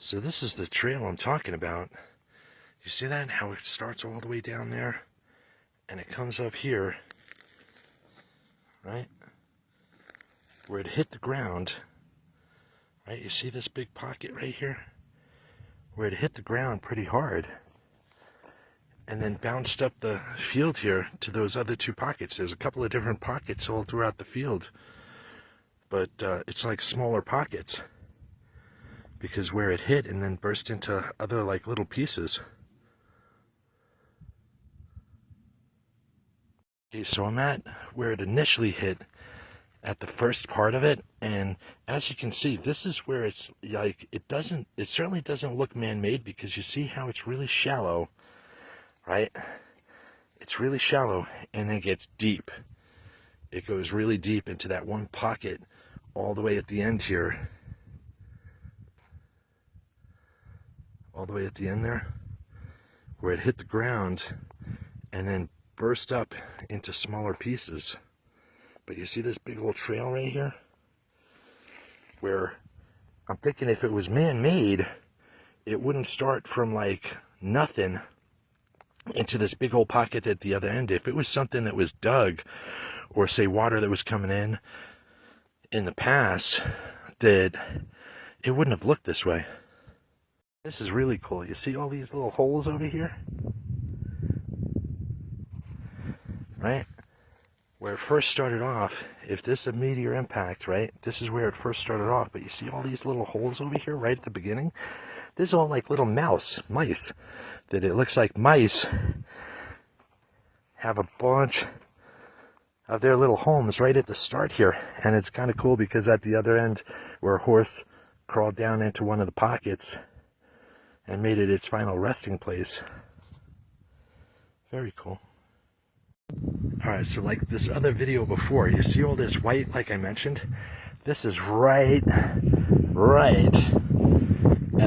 So this is the trail I'm talking about. You see that? How it starts all the way down there and it comes up here, right? Where it hit the ground, right? You see this big pocket right here? Where it hit the ground pretty hard and then bounced up the field here to those other two pockets. There's a couple of different pockets all throughout the field, but it's like smaller pockets because where it hit and then burst into other like little pieces. Okay, so I'm at where it initially hit at the first part of it, and as you can see, this is where it's like it certainly doesn't look man-made, because you see how it's really shallow, right? It's really shallow and then it gets deep. It goes really deep into that one pocket all the way at the end here. All the way at the end there, where it hit the ground and then burst up into smaller pieces. But you see this big old trail right here? Where I'm thinking if it was man-made, it wouldn't start from like nothing into this big old pocket at the other end. If it was something that was dug, or say water that was coming in the past, that it wouldn't have looked this way. This is really cool. You see all these little holes over here? Right? Where it first started off, if this is a meteor impact, right? This is where it first started off, but you see all these little holes over here right at the beginning? This is all like little mice, that it looks like mice have a bunch of their little homes right at the start here. And it's kind of cool because at the other end, where a horse crawled down into one of the pockets and made it its final resting place. Very cool. Alright, so like this other video before, you see all this white like I mentioned? This is right at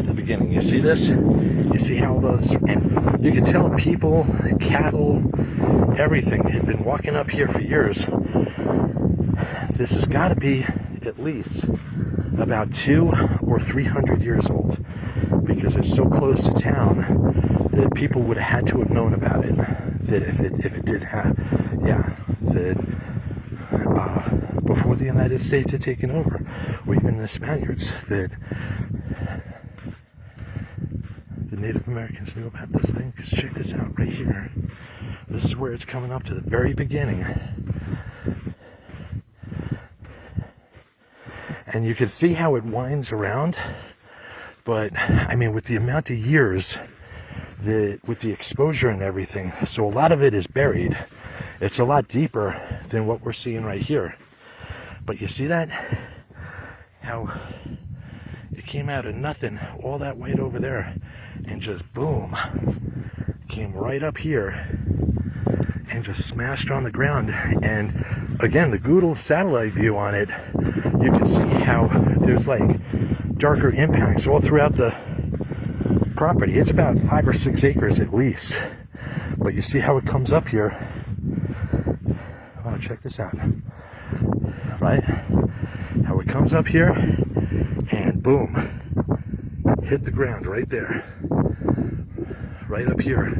the beginning. You see this? You see how those, and you can tell people, cattle, everything had been walking up here for years. This has got to be at least about 200 or 300 years old, because it's so close to town that people would have had to have known about it. That if it did have, that before the United States had taken over, or even the Spaniards, that the Native Americans knew about this thing. Because check this out right here. This is where it's coming up to the very beginning. And you can see how it winds around. But, I mean, with the amount of years, with the exposure and everything, so a lot of it is buried. It's a lot deeper than what we're seeing right here. But you see that? How it came out of nothing, all that white over there, and just boom, came right up here and just smashed on the ground. And again, the Google satellite view on it, you can see how there's like darker impacts all throughout the property. It's about 5 or 6 acres at least. But you see how it comes up here. Wow, check this out. Right? How it comes up here and boom, hit the ground right there. Right up here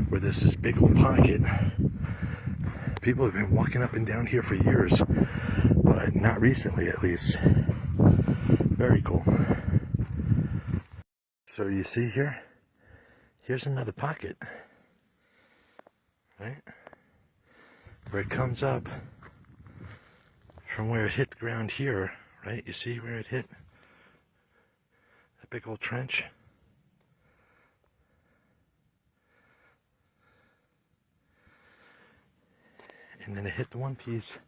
where there's this big old pocket. People have been walking up and down here for years, but not recently at least. Very cool. So you see here, here's another pocket, right? Where it comes up from where it hit the ground here, right? You see where it hit? That big old trench. And then it hit the one piece,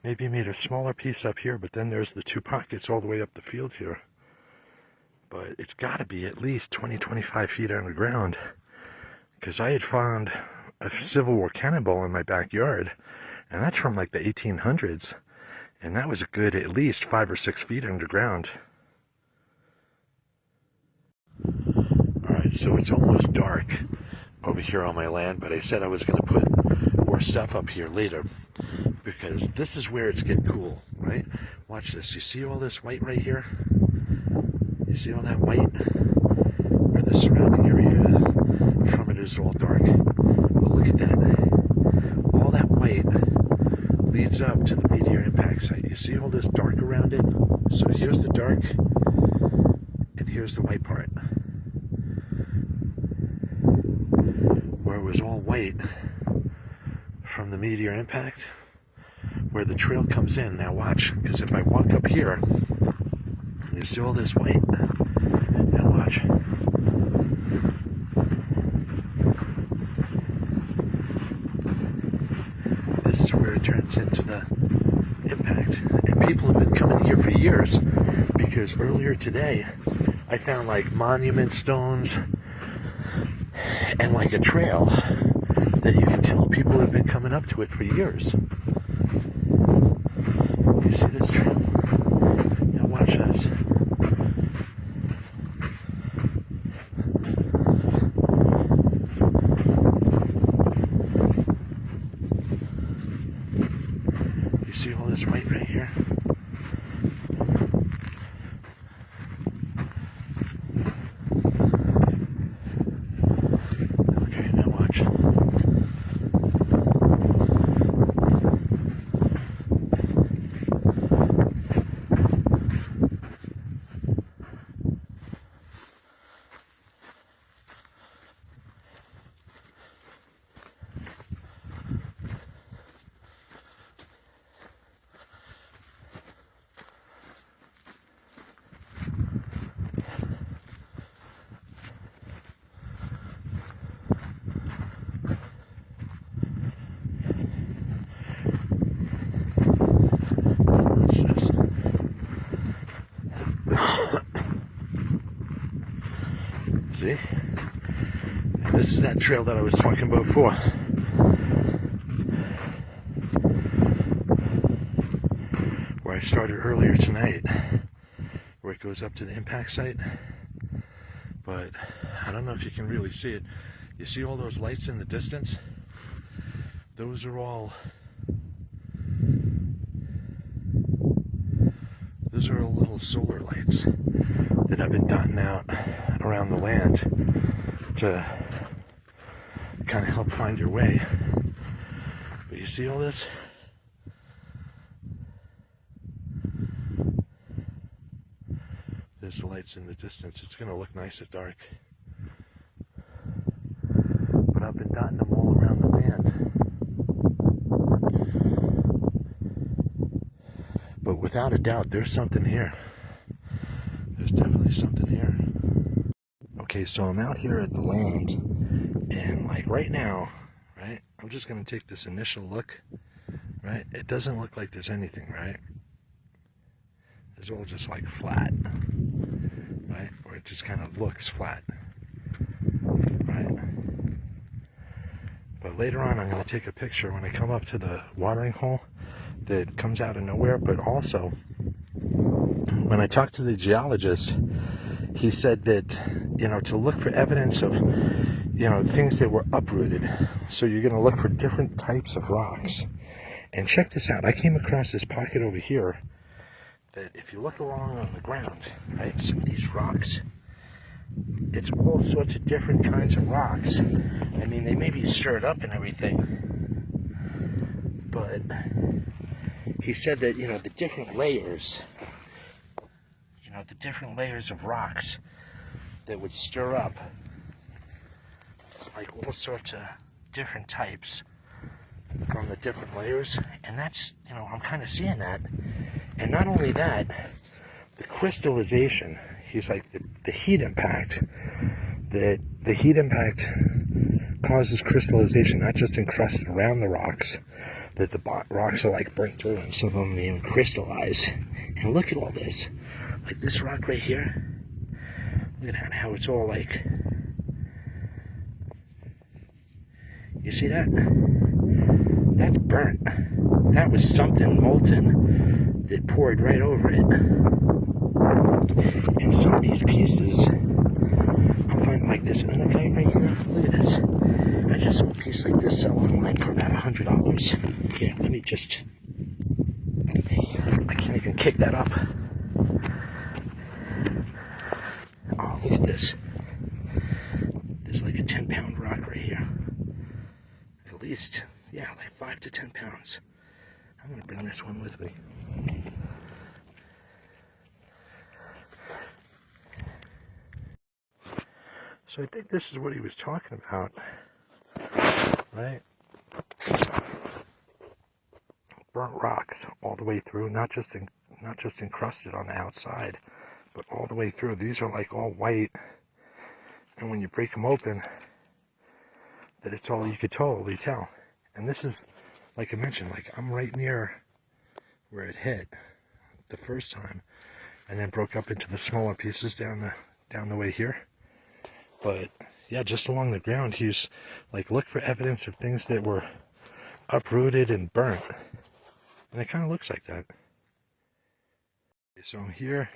maybe made a smaller piece up here, but then there's the two pockets all the way up the field here. But it's got to be at least 20-25 feet underground, because I had found a Civil War cannonball in my backyard, and that's from like the 1800s, and that was a good at least 5 or 6 feet underground. Alright, so it's almost dark over here on my land, but I said I was going to put more stuff up here later, because this is where it's getting cool, right? Watch this. You see all this white right here? You see all that white? Where the surrounding area from it is all dark. But look at that. All that white leads up to the meteor impact site. You see all this dark around it? So here's the dark, and here's the white part. Where it was all white from the meteor impact, where the trail comes in. Now watch, because if I walk up here, you see all this white? Now watch. This is where it turns into the impact. And people have been coming here for years, because earlier today I found like monument stones and like a trail that you can tell people have been coming up to it for years. You see this trail? Now watch this. You see all this white right here? Okay, now watch. See? And this is that trail that I was talking about before. Where I started earlier tonight. Where it goes up to the impact site. But I don't know if you can really see it. You see all those lights in the distance? Those are all little solar lights that I've been dotting out around the land to kind of help find your way. But you see all this? There's the lights in the distance. It's going to look nice at dark. But I've been dotting them all around the land. But without a doubt, there's something here. There's definitely something here. Okay, so I'm out here at the land, and like right now, right, I'm just going to take this initial look, right? It doesn't look like there's anything, right? It's all just like flat, right? Or it just kind of looks flat, right? But later on, I'm going to take a picture when I come up to the watering hole that comes out of nowhere. But also, when I talked to the geologist, he said that, you know, to look for evidence of, you know, things that were uprooted. So you're going to look for different types of rocks. And check this out. I came across this pocket over here that if you look along on the ground, right, some of these rocks, it's all sorts of different kinds of rocks. I mean, they may be stirred up and everything, but he said that, you know, the different layers, you know, the different layers of rocks that would stir up, like all sorts of different types from the different layers. And that's, you know, I'm kind of seeing that. And not only that, the crystallization, he's like, the heat impact, that the heat impact causes crystallization, not just encrusted around the rocks, that the rocks are like burnt through and some of them even crystallize. And look at all this, like this rock right here, look at that, how it's all like, you see that? That's burnt. That was something molten that poured right over it. And some of these pieces, I'm finding like this unakite right here. Look at this. I just saw a piece like this sell online for about $100. Here, let me just, I can't even kick that up. this. There's like a 10-pound rock right here. At least, yeah, like 5 to 10 pounds. I'm gonna bring this one with me. So I think this is what he was talking about, right? Burnt rocks all the way through, not just encrusted on the outside, but all the way through. These are like all white, and when you break them open, that it's all, you could totally tell. And this is, like I mentioned, like I'm right near where it hit the first time, and then broke up into the smaller pieces down the way here. But yeah, just along the ground, he's like, look for evidence of things that were uprooted and burnt. And it kind of looks like that. So here,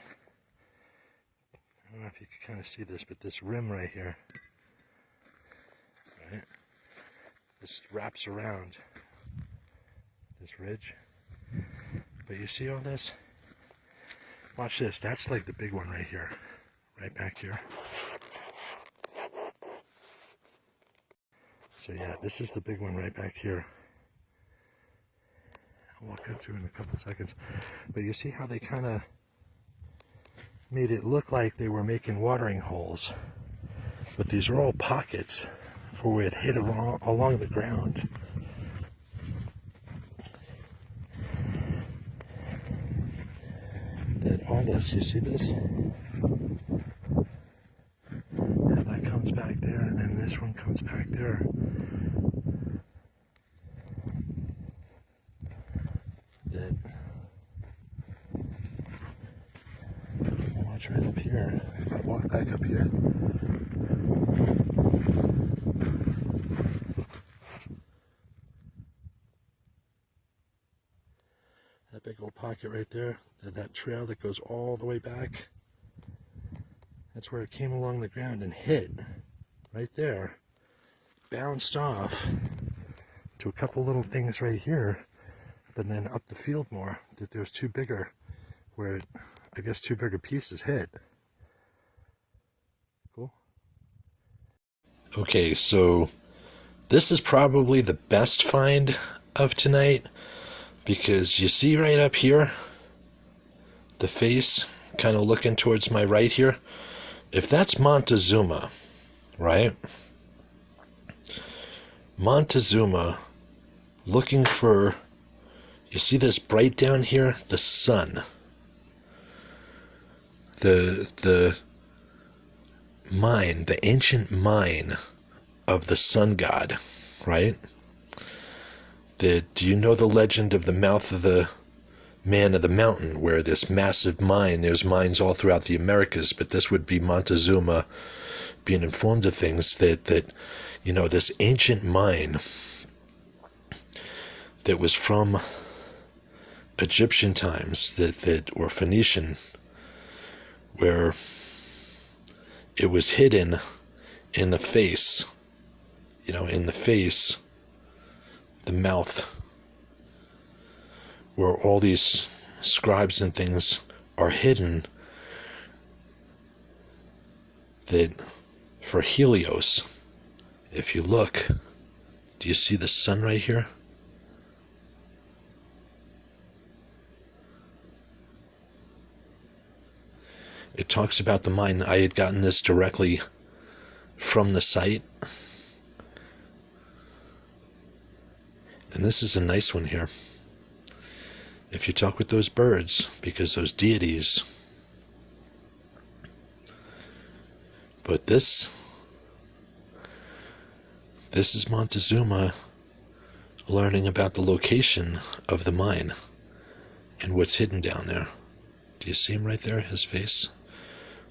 I don't know if you can kind of see this, but this rim right here, right? This wraps around this ridge. But you see all this? Watch this. That's like the big one right here, right back here. So yeah, this is the big one right back here. I'll walk up to it in a couple of seconds. But you see how they kind of made it look like they were making watering holes. But these are all pockets for where it hit along the ground. That all this, you see this? How that comes back there, and then this one comes back there. That, watch right up here. If I walk back up here. That big old pocket right there, that trail that goes all the way back, that's where it came along the ground and hit, right there, bounced off to a couple little things right here, but then up the field more, that there's two bigger, where it, I guess two bigger pieces hit. Cool. Okay, so this is probably the best find of tonight, because you see right up here, the face kind of looking towards my right here. If that's Montezuma, right? Montezuma looking for, you see this bright down here? The sun. The mine, the ancient mine of the sun god, right? Do you know the legend of the mouth of the man of the mountain, where this massive mine, there's mines all throughout the Americas, but this would be Montezuma being informed of things that you know, this ancient mine that was from Egyptian times, or Phoenician, where it was hidden in the face, you know, in the face, the mouth, where all these scribes and things are hidden, that for Helios, if you look, do you see the sun right here? It talks about the mine. I had gotten this directly from the site. And this is a nice one here. If you talk with those birds, because those deities. But this is Montezuma learning about the location of the mine and what's hidden down there. Do you see him right there, his face?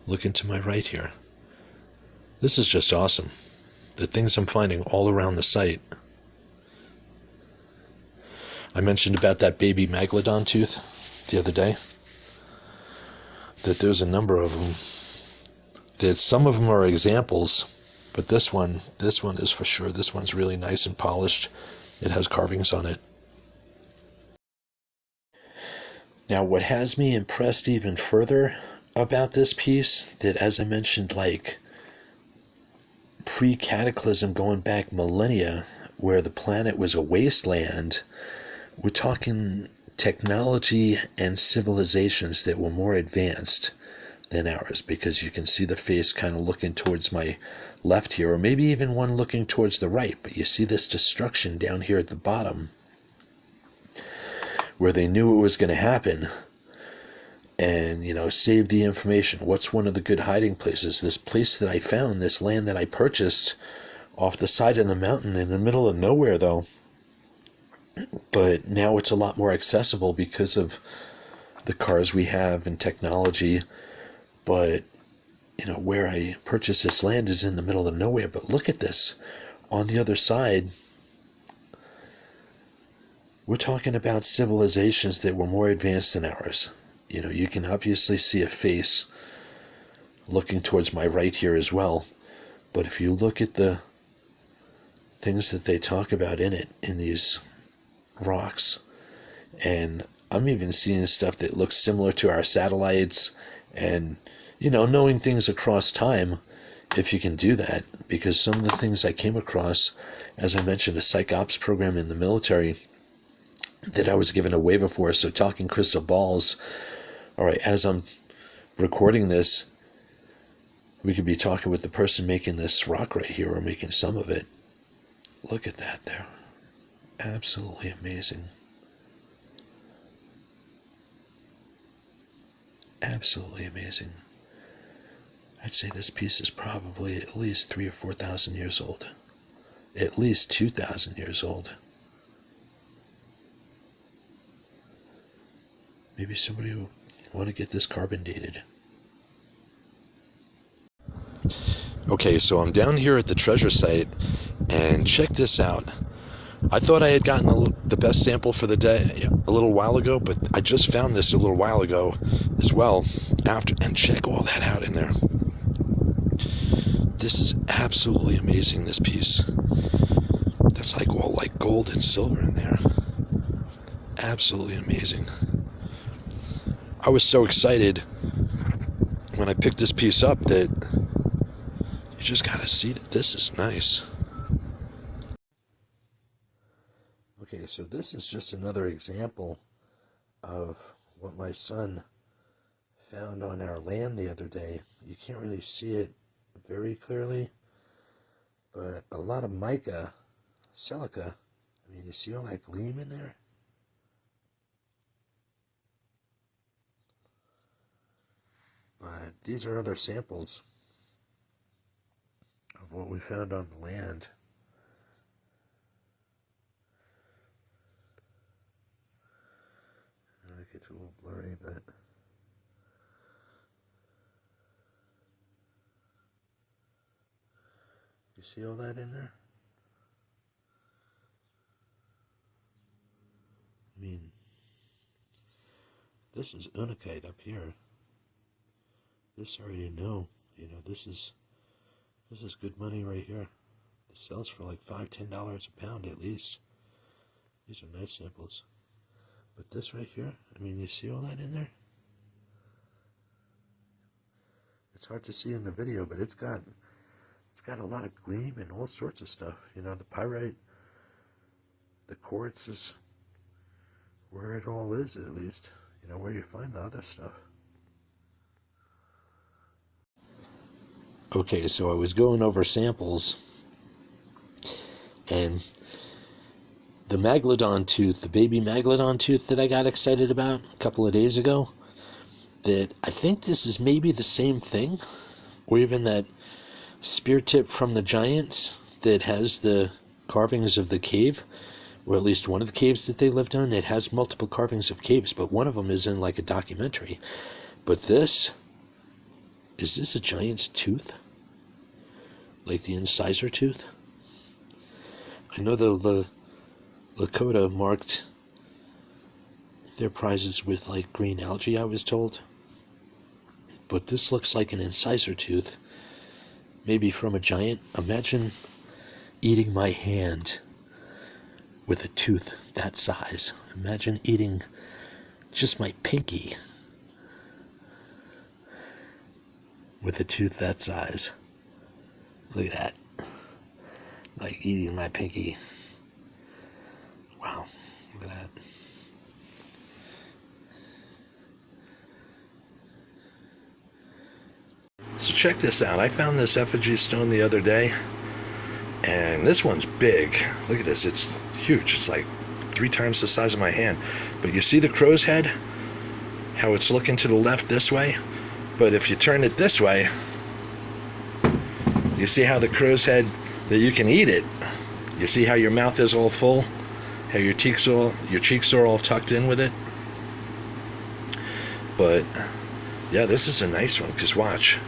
Looking to my right here. This is just awesome. The things I'm finding all around the site. I mentioned about that baby Megalodon tooth the other day, that there's a number of them, that some of them are examples, but this one is for sure. This one's really nice and polished. It has carvings on it. Now, what has me impressed even further about this piece that, as I mentioned, like pre-cataclysm going back millennia, where the planet was a wasteland, we're talking technology and civilizations that were more advanced than ours, because you can see the face kind of looking towards my left here, or maybe even one looking towards the right, but you see this destruction down here at the bottom where they knew it was going to happen. And, you know, save the information. What's one of the good hiding places? This place that I found, this land that I purchased off the side of the mountain in the middle of nowhere, though. But now it's a lot more accessible because of the cars we have and technology. But, you know, where I purchased this land is in the middle of nowhere. But look at this. On the other side, we're talking about civilizations that were more advanced than ours. You know, you can obviously see a face looking towards my right here as well. But if you look at the things that they talk about in it, in these rocks, and I'm even seeing stuff that looks similar to our satellites, and, you know, knowing things across time, if you can do that, because some of the things I came across, as I mentioned, a psych ops program in the military that I was given a waiver for, so talking crystal balls. All right, as I'm recording this, we could be talking with the person making this rock right here, or making some of it. Look at that there. Absolutely amazing. Absolutely amazing. I'd say this piece is probably at least 3,000 or 4,000 years old. At least 2,000 years old. Maybe somebody will want to get this carbon dated. Okay, so I'm down here at the treasure site, and check this out. I thought I had gotten the best sample for the day a little while ago, but I just found this a little while ago as well. And check all that out in there. This is absolutely amazing, this piece. That's like all like gold and silver in there. Absolutely amazing. I was so excited when I picked this piece up that you just gotta see that this is nice. Okay, so this is just another example of what my son found on our land the other day. You can't really see it very clearly, but a lot of mica, silica. I mean, you see all that gleam in there? But these are other samples of what we found on the land. It gets a little blurry, but you see all that in there? I mean, this is unakite up here. This I already know. You know, this is good money right here. It sells for like $5-10 a pound at least. These are nice samples. But this right here, I mean, you see all that in there? It's hard to see in the video, but it's got a lot of gleam and all sorts of stuff. You know, the pyrite, the quartz is where it all is, at least. You know, where you find the other stuff. Okay, so I was going over samples, and the Megalodon tooth, the baby Megalodon tooth that I got excited about a couple of days ago, that I think this is maybe the same thing, or even that spear tip from the giants that has the carvings of the cave, or at least one of the caves that they lived in. It has multiple carvings of caves, but one of them is in like a documentary. But this, is this a giant's tooth? Like the incisor tooth? I know the Lakota marked their prizes with like green algae, I was told. But this looks like an incisor tooth, maybe from a giant. Imagine eating my hand with a tooth that size. Imagine eating just my pinky. with a tooth that size. Look at that. Like eating my pinky. Wow, look at that. So check this out. I found this effigy stone the other day, and this one's big. Look at this. It's huge. It's like 3 times the size of my hand. But you see the crow's head? How it's looking to the left this way? But if you turn it this way, you see how the crow's head, that you can eat it. You see how your mouth is all full? How your cheeks are all tucked in with it? But yeah, this is a nice one, because watch.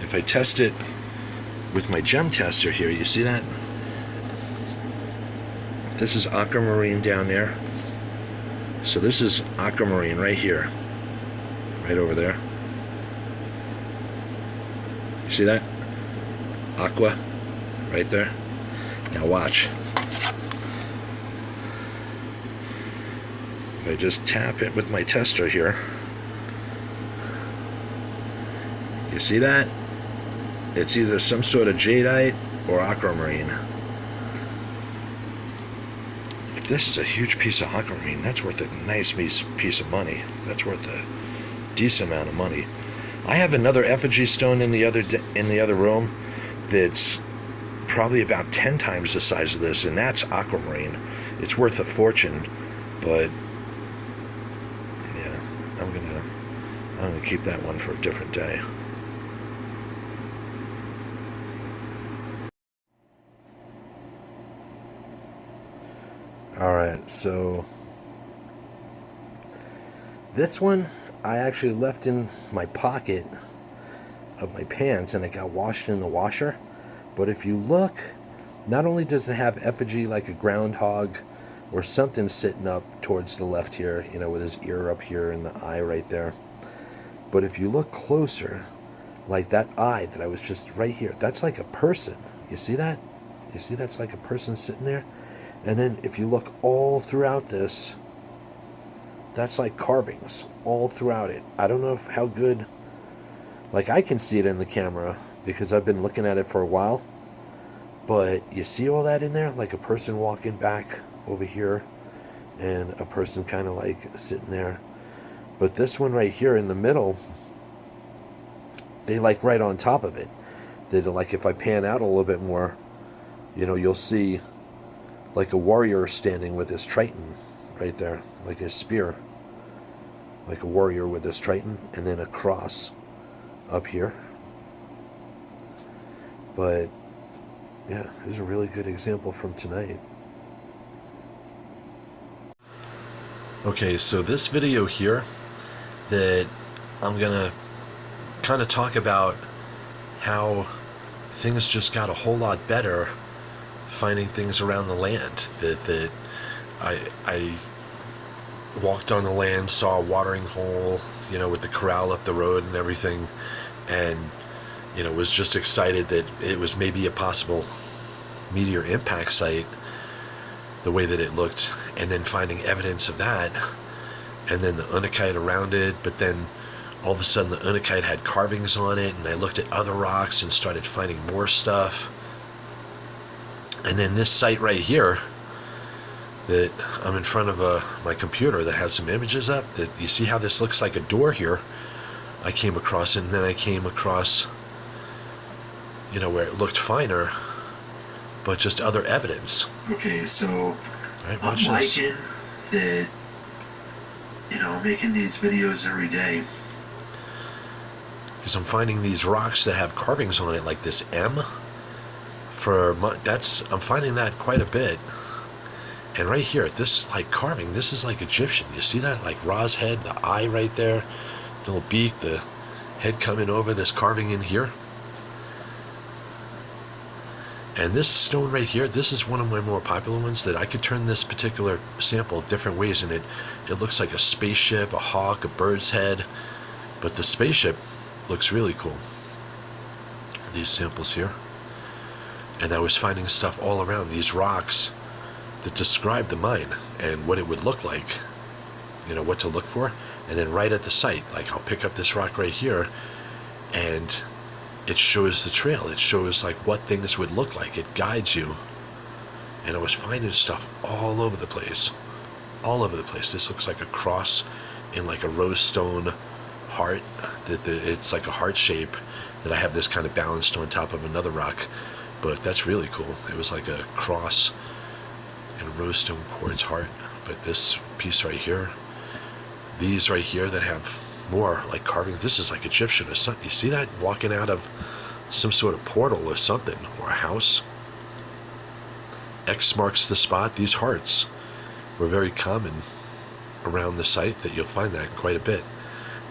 If I test it with my gem tester here, you see that? This is aquamarine down there. So this is aquamarine right here. Right over there. You see that? Aqua. Right there. Now watch. If I just tap it with my tester here. You see that? It's either some sort of jadeite or aquamarine. If this is a huge piece of aquamarine, that's worth a nice piece of money. That's worth a decent amount of money. I have another effigy stone in the other room that's probably about 10 times the size of this, and that's aquamarine. It's worth a fortune, but yeah, I'm gonna keep that one for a different day. Alright, so this one I actually left in my pocket of my pants, and it got washed in the washer. But if you look, not only does it have effigy like a groundhog or something sitting up towards the left here, you know, with his ear up here and the eye right there, but if you look closer, like that eye that I was just right here, that's like a person. You see that? You see that's like a person sitting there? And then if you look all throughout this, that's like carvings all throughout it. I don't know how good, like I can see it in the camera because I've been looking at it for a while. But you see all that in there? Like a person walking back over here and a person kind of like sitting there. But this one right here in the middle, they like right on top of it. They like, if I pan out a little bit more, you know, you'll see like a warrior standing with his triton right there, like his spear, like a warrior with his triton, and then a cross up here. But yeah, here's a really good example from tonight. Okay, so this video here that I'm gonna kind of talk about how things just got a whole lot better finding things around the land. That I walked on the land, saw a watering hole, you know, with the corral up the road and everything, and you know, was just excited that it was maybe a possible meteor impact site, the way that it looked, and then finding evidence of that, and then the unakite around it. But then all of a sudden the unakite had carvings on it, and I looked at other rocks and started finding more stuff. And then this site right here that I'm in front of my computer that has some images up, that you see how this looks like a door here. I came across it, and then I came across, you know, where it looked finer, but just other evidence. Okay, so right, I'm liking that, you know, making these videos every day. Because I'm finding these rocks that have carvings on it, like this M. I'm finding that quite a bit. And right here, this like carving, this is like Egyptian. You see that? Like Ra's head, the eye right there, the little beak, the head coming over, this carving in here. And this stone right here, this is one of my more popular ones, that I could turn this particular sample different ways in it. It looks like a spaceship, a hawk, a bird's head, but the spaceship looks really cool. These samples here. And I was finding stuff all around, these rocks that describe the mine and what it would look like, you know, what to look for. And then right at the site, like I'll pick up this rock right here, and it shows the trail. It shows like what things would look like. It guides you. And I was finding stuff all over the place. All over the place. This looks like a cross in like a rose stone heart. It's like a heart shape that I have this kind of balanced on top of another rock. But that's really cool. It was like a cross and a rose stone quartz heart. But this piece right here, these right here that have more like carvings, this is like Egyptian or something. You see that walking out of some sort of portal or something, or a house? X marks the spot. These hearts were very common around the site, that you'll find that quite a bit.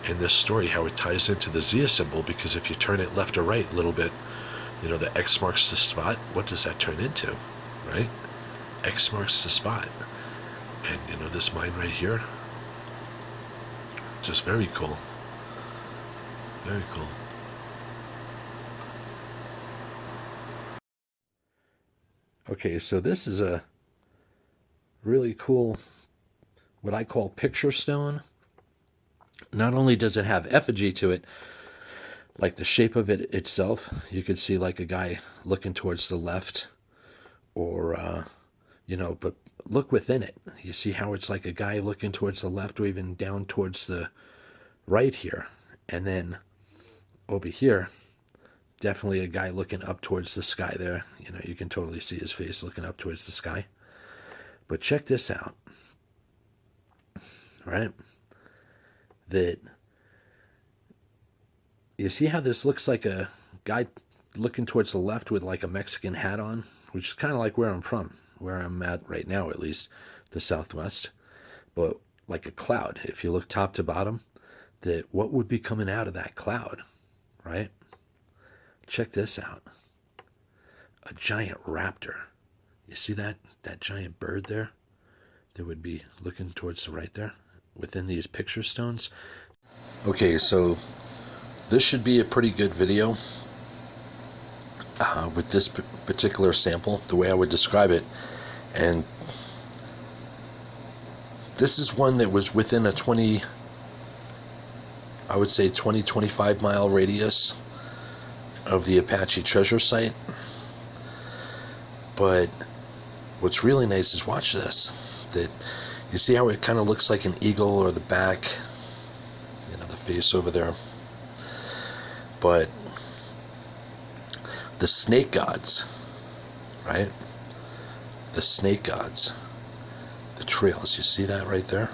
And this story, how it ties into the Zia symbol, because if you turn it left or right a little bit, you know, the X marks the spot, what does that turn into, right? X marks the spot. And you know, this mine right here, just very cool. Very cool. Okay, so this is a really cool, what I call picture stone. Not only does it have effigy to it, like the shape of it itself, you could see like a guy looking towards the left, or, you know, but look within it. You see how it's like a guy looking towards the left, or even down towards the right here. And then over here, definitely a guy looking up towards the sky there. You know, you can totally see his face looking up towards the sky. But check this out, right? That you see how this looks like a guy looking towards the left with like a Mexican hat on, which is kind of like where I'm from, where I'm at right now, at least, the Southwest. But like a cloud, if you look top to bottom, that what would be coming out of that cloud, right? Check this out. A giant raptor. You see that giant bird there that would be looking towards the right there within these picture stones? Okay, so this should be a pretty good video with this particular sample, the way I would describe it. And this is one that was within a 25 mile radius of the Apache treasure site. But what's really nice is, watch this, that you see how it kind of looks like an eagle, or the back, you know, the face over there. But the snake gods, right? The snake gods, the trails, you see that right there?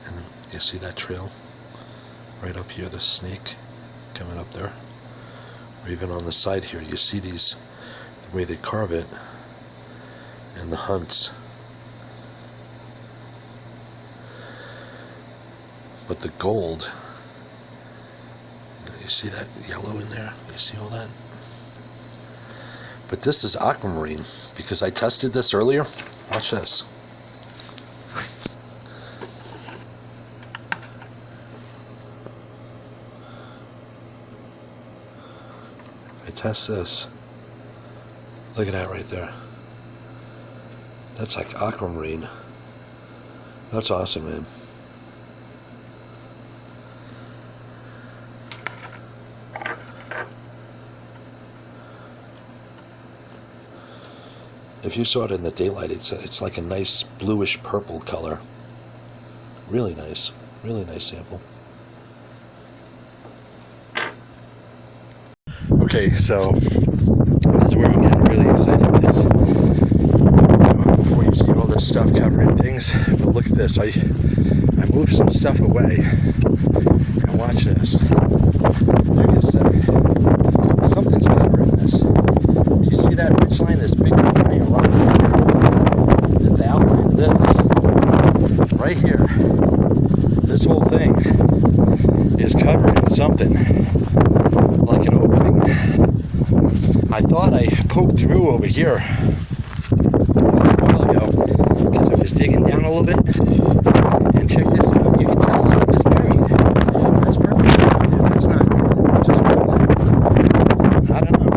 And you see that trail right up here, the snake coming up there? Or even on the side here, you see these, the way they carve it, and the hunts. But the gold, you see that yellow in there? You see all that? But this is aquamarine, because I tested this earlier. Watch this. I test this. Look at that right there. That's like aquamarine. That's awesome, man. If you saw it in the daylight, it's like a nice bluish purple color. Really nice sample. Okay, so this is where I'm getting really excited, because before you see all this stuff covering things, but look at this. I moved some stuff away, and watch this. There is something's covering this. Do you see that ridge line? This big giant rock. The outline of this right here. This whole thing is covering something like an opening. I thought I poked through over here a while ago, because I was digging down a little bit. And check this out. You can tell something's buried. That's perfect. That's not just rolling. I don't know,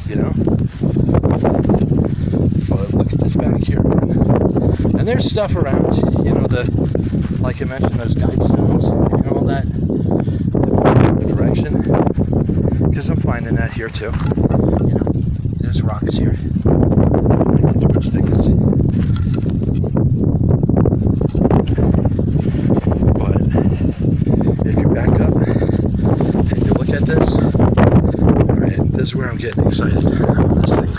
you know. But look at this back here. And there's stuff around, you know, the, like I mentioned, those guide stones and all that, the direction, because I'm finding that here too. You know, there's rocks here. Like the torch things. But if you back up and you look at this, alright, this is where I'm getting excited on this thing.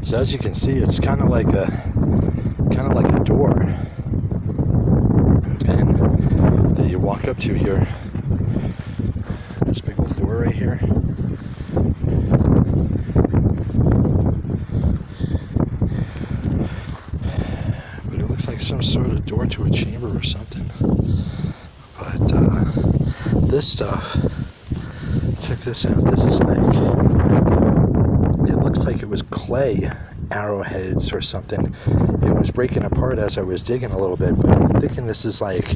So as you can see, it's kind of like a door, and that you walk up to here. There's a big old door right here. But it looks like some sort of door to a chamber or something. But this stuff, check this out. This is like, it looks like it was clay arrowheads or something. It was breaking apart as I was digging a little bit, but I'm thinking this is like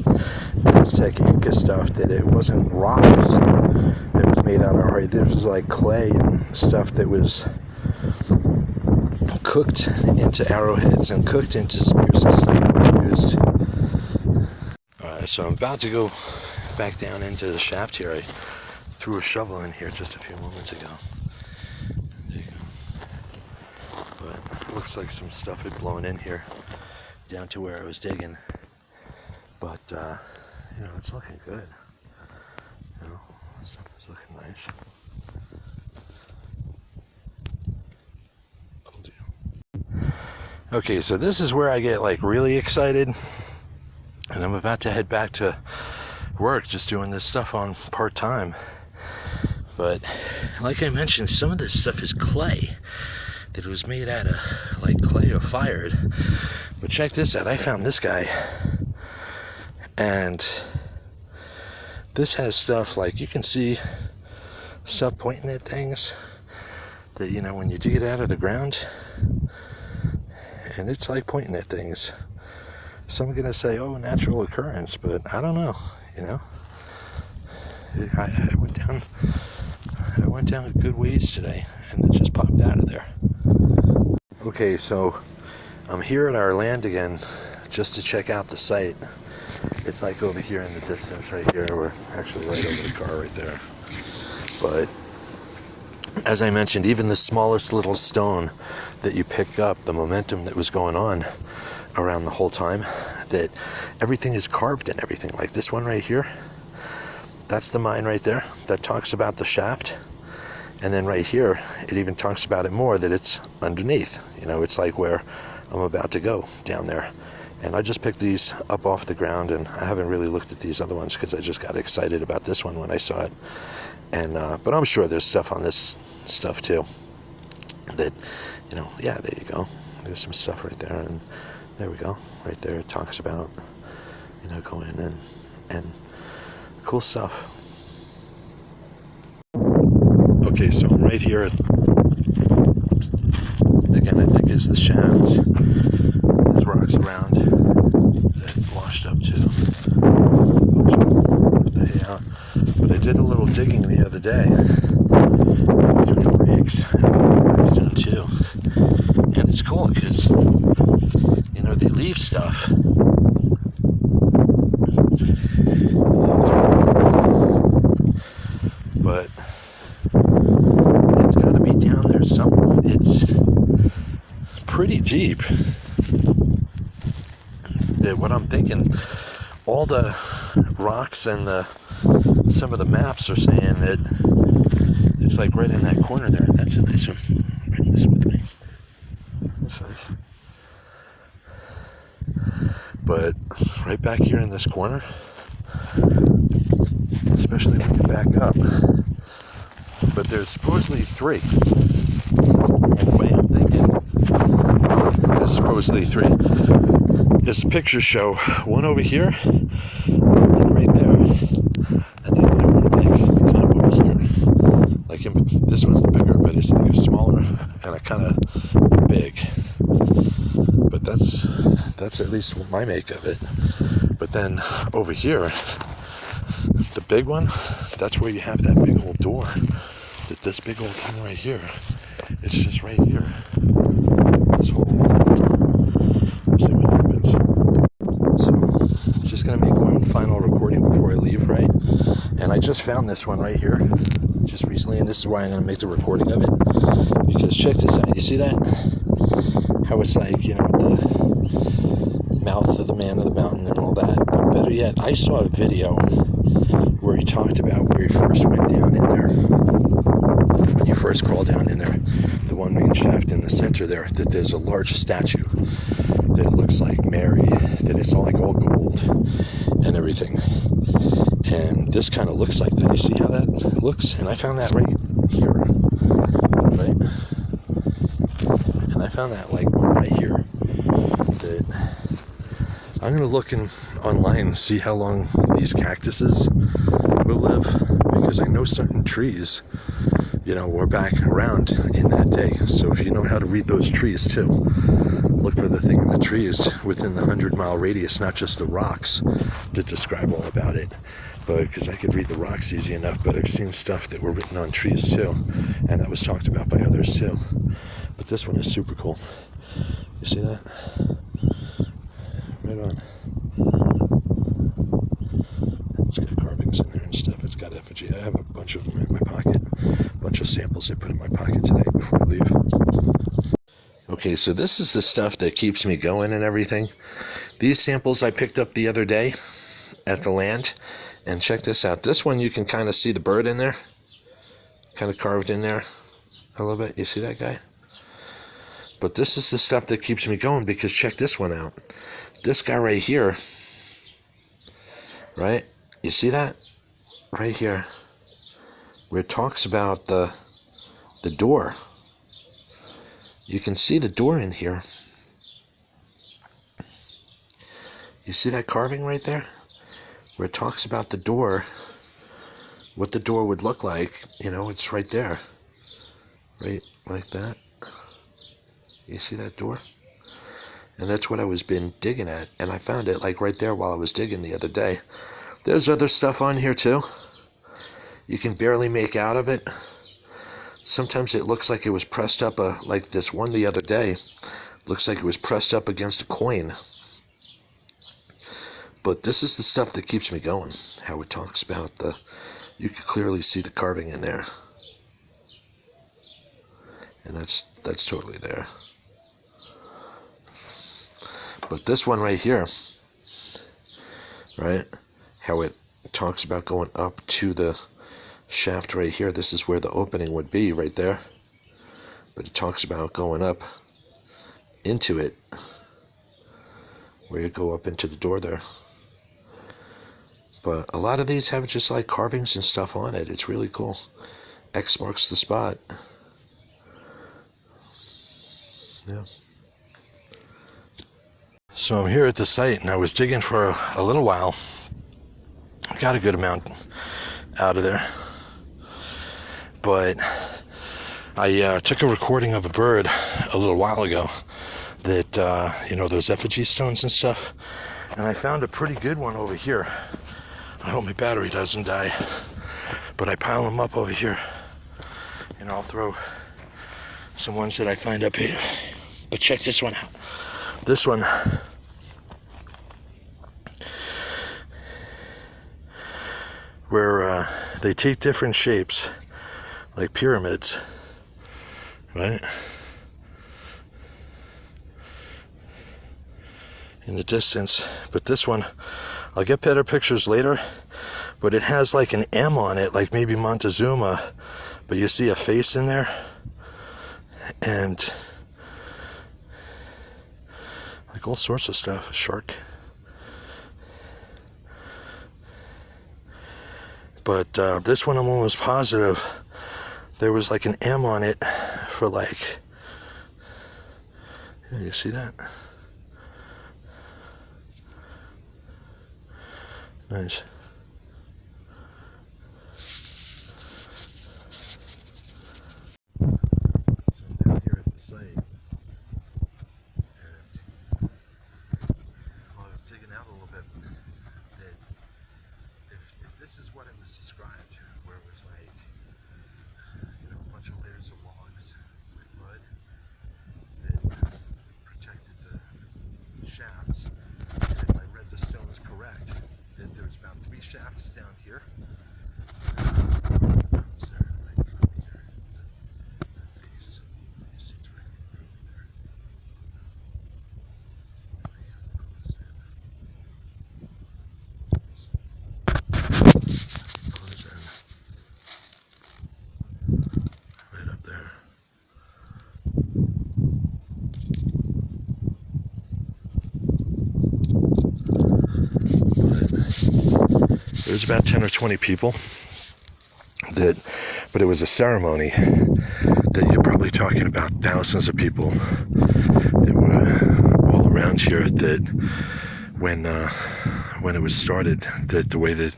Aztec Inca stuff, that it wasn't rocks that was made out of art. This was like clay and stuff that was cooked into arrowheads and cooked into spears and stuff that was used. Alright, so I'm about to go back down into the shaft here. I threw a shovel in here just a few moments ago. There you go. But it looks like some stuff had blown in here down to where I was digging. But, you know, it's looking good. You know, stuff is looking nice. Cool deal. Okay, so this is where I get like really excited. And I'm about to head back to work, just doing this stuff on part-time. But like I mentioned, some of this stuff is clay that was made out of like clay or fired. But check this out, I found this guy, and this has stuff like, you can see stuff pointing at things that, you know, when you dig it out of the ground, and it's like pointing at things. Some are gonna say, oh, natural occurrence, but I don't know, you know. I went down a good ways today, and it just popped out of there. Okay, so I'm here at our land again, just to check out the site. It's like over here in the distance right here. We're actually right over the car right there. But as I mentioned, even the smallest little stone that you pick up, the momentum that was going on around the whole time, that everything is carved and everything. Like this one right here, that's the mine right there that talks about the shaft. And then right here, it even talks about it more, that it's underneath. You know, it's like where I'm about to go down there. And I just picked these up off the ground, and I haven't really looked at these other ones because I just got excited about this one when I saw it. And but I'm sure there's stuff on this stuff too. That, you know, yeah, there you go. There's some stuff right there, and there we go. Right there, it talks about, you know, going in and cool stuff. Okay, so I'm right here at, again, I think it's the shafts. There's rocks around that washed up too. But I did a little digging the other day with the rigs limestone too. And it's cool because, you know, they leave stuff. But it's got to be down there somewhere. It's pretty deep. What I'm thinking, all the rocks and some of the maps are saying that it's like right in that corner there. That's a nice one. Bring this with me. But right back here in this corner, especially when you back up. But there's supposedly 3. And the way I'm thinking, there's supposedly 3. This pictures show one over here, and right there, and then one like kind of over here. Like this one's the bigger, but it's like a smaller and a kind of big. But that's at least what my make of it. But then over here, the big one, that's where you have that big old door. This big old thing right here, it's just right here. This whole, let's see what happens. And I just found this one right here, just recently, and this is why I'm going to make the recording of it. Because check this out. You see that? How it's like, you know, the mouth of the man of the mountain and all that. But better yet, I saw a video where he talked about where he first went down in there. When you first crawl down in there, the one main shaft in the center there, that there's a large statue that looks like Mary, that it's all like all gold and everything. And this kind of looks like that. You see how that looks? And I found that right here, right? And I found that like one right here. That I'm gonna look online and see how long these cactuses will live, because I know certain trees, you know, were back around in that day. So if you know how to read those trees too, look for the thing in the trees within the 100-mile radius, not just the rocks that describe all about it. But because I could read the rocks easy enough, but I've seen stuff that were written on trees too, and that was talked about by others too. But this one is super cool. You see that? Right on. It's got carvings in there and stuff. It's got effigy. I have a bunch of them in my pocket. A bunch of samples I put in my pocket today before I leave. Okay, so this is the stuff that keeps me going and everything. These samples I picked up the other day at the land. And check this out. This one you can kind of see the bird in there. Kind of carved in there a little bit. You see that guy? But this is the stuff that keeps me going, because check this one out. This guy right here. Right? You see that? Right here. Where it talks about the door. You can see the door in here. You see that carving right there? Where it talks about the door, what the door would look like, you know, it's right there. Right like that. You see that door? And that's what I was been digging at. And I found it like right there while I was digging the other day. There's other stuff on here too. You can barely make out of it. Sometimes it looks like it was pressed up, like this one the other day. Looks like it was pressed up against a coin. But this is the stuff that keeps me going. How it talks about you can clearly see the carving in there. And that's totally there. But this one right here, right? How it talks about going up to the shaft right here. This is where the opening would be, right there. But it talks about going up into it, where you go up into the door there. But a lot of these have just like carvings and stuff on it. It's really cool. X marks the spot. Yeah. So I'm here at the site, and I was digging for a little while. I got a good amount out of there. But I took a recording of a bird a little while ago that, you know, those effigy stones and stuff. And I found a pretty good one over here. I hope my battery doesn't die. But I pile them up over here. And I'll throw some ones that I find up here. But check this one out. This one. Where they take different shapes, like pyramids, right? In the distance. But this one, I'll get better pictures later, but it has like an M on it, like maybe Montezuma, but you see a face in there, and like all sorts of stuff. A shark. But this one I'm almost positive there was like an M on it for like, yeah, you see that? Nice. So I'm down here at the site, and while I was digging out a little bit, that if this is what it was described, where it was like, you know, a bunch of layers of logs with mud that protected the shafts, and if I read the stones correct, that there's about 3 shafts down here, There was about 10 or 20 people. But it was a ceremony that you're probably talking about thousands of people that were all around here, that when it was started, that the way that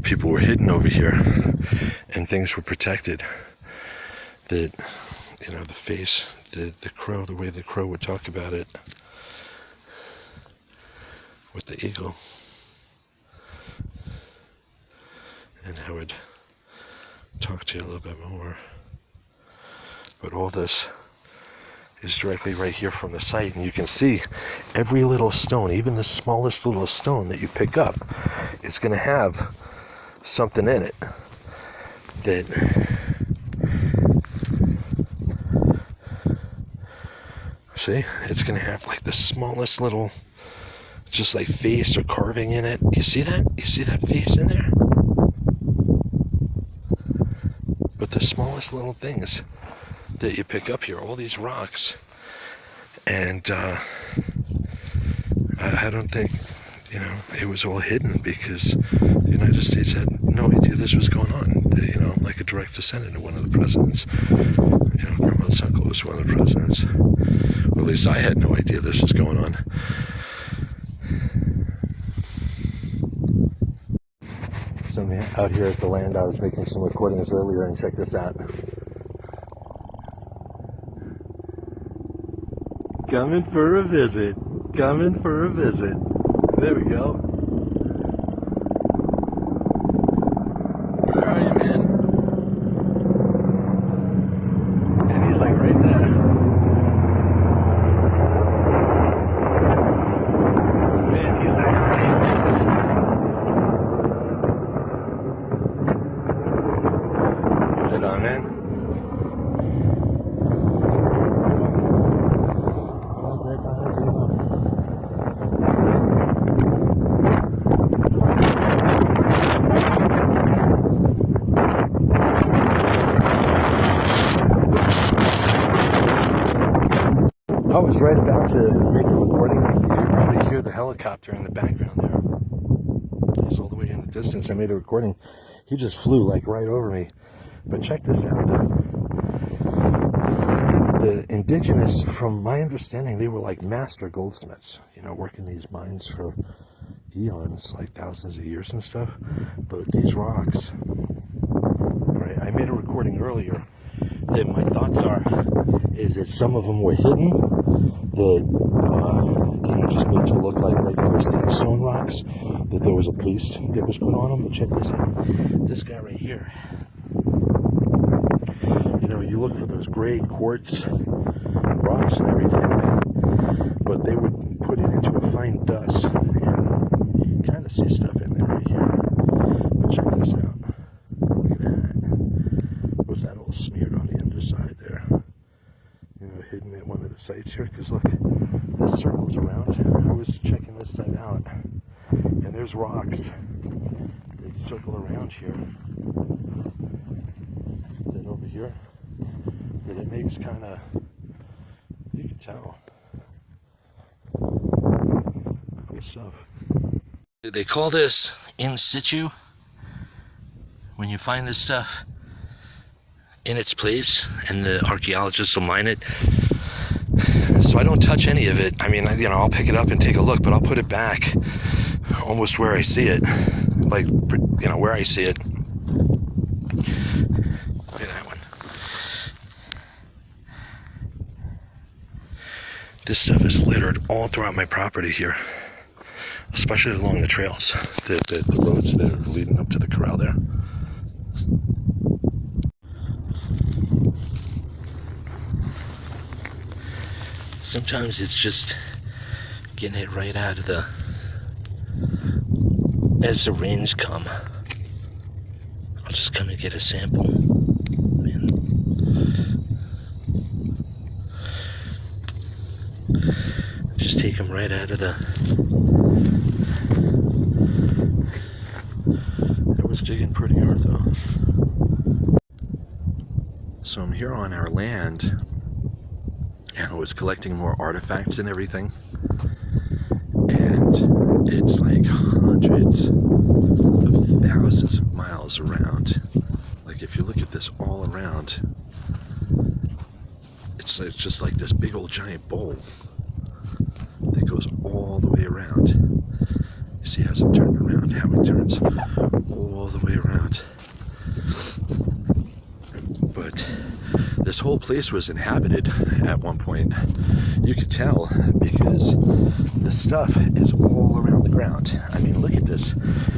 people were hidden over here and things were protected, that, you know, the face, the crow, the way the crow would talk about it with the eagle, and how it talk to you a little bit more. But all this is directly right here from the site, and you can see every little stone, even the smallest little stone that you pick up, it's going to have something in it that see, it's going to have like the smallest little, just like face or carving in it. You see that? You see that face in there? But the smallest little things that you pick up here, all these rocks, and I don't think, you know, it was all hidden, because the United States had no idea this was going on. You know, like a direct descendant of one of the presidents. You know, grandmother's uncle was one of the presidents. Or at least I had no idea this was going on. So I'm out here at the land. I was making some recordings earlier, and check this out. Coming for a visit. Coming for a visit. There we go. Where are you, man? And he's like right there. Man, he's like right there. Right on, man. I was right about to make a recording. You could probably hear the helicopter in the background there. It's all the way in the distance. I made a recording. He just flew like right over me. But check this out. The indigenous, from my understanding, they were like master goldsmiths, you know, working these mines for eons, like thousands of years and stuff. But these rocks, right, I made a recording earlier that my thoughts is that some of them were hidden, that, you know, just made to look like regular sandstone rocks, that there was a paste that was put on them. But check this out. This guy right here, you know, you look for those gray quartz rocks and everything, but they would put it into a fine dust, and you can kind of see stuff in there right here. But check this out. Look at that. Was that all smeared on the underside there? You know, hidden at one of the sites here, because look, this circles around. I was checking this site out, and there's rocks that circle around here. Then over here, that it makes kind of, you can tell. Cool stuff. They call this in situ, when you find this stuff in its place, and the archaeologists will mine it. So I don't touch any of it. I mean, you know, I'll pick it up and take a look, but I'll put it back almost where I see it, like, you know, where I see it. Look at that one. This stuff is littered all throughout my property here, especially along the trails, the roads that are leading up to the corral there. Sometimes it's just getting it right out of the, as the rains come, I'll just come and get a sample. Man. Just take them right out of the, that was digging pretty hard though. So I'm here on our land, and I was collecting more artifacts and everything, and it's like hundreds of thousands of miles around. Like if you look at this all around, it's just like this big old giant bowl that goes all the way around. You see as I'm turning around, how it turns all the way around. But this whole place was inhabited at one point. You could tell because the stuff is all around the ground. I mean, look at this.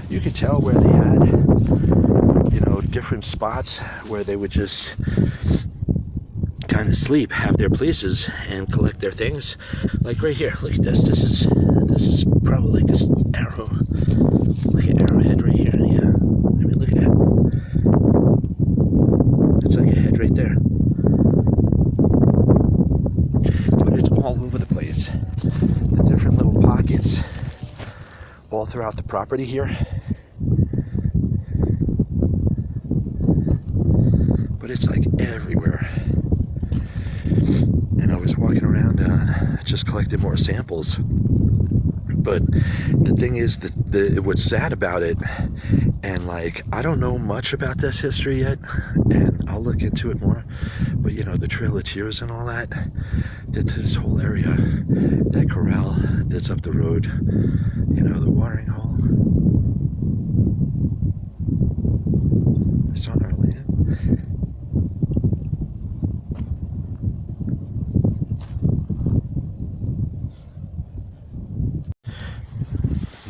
You could tell where they had, you know, different spots where they would just kind of sleep, have their places, and collect their things. Like right here, look at this. This is probably like an arrow, like an arrowhead right here. Yeah, I mean, look at that. It's like a head right there. But it's all over the place. The different little pockets all throughout the property here. But it's like everywhere. And I was walking around just collecting more samples. But the thing is, what's sad about it, and like, I don't know much about this history yet, and I'll look into it more, but you know, the Trail of Tears and all that, this whole area, that corral that's up the road, you know, the watering hole, it's on our land.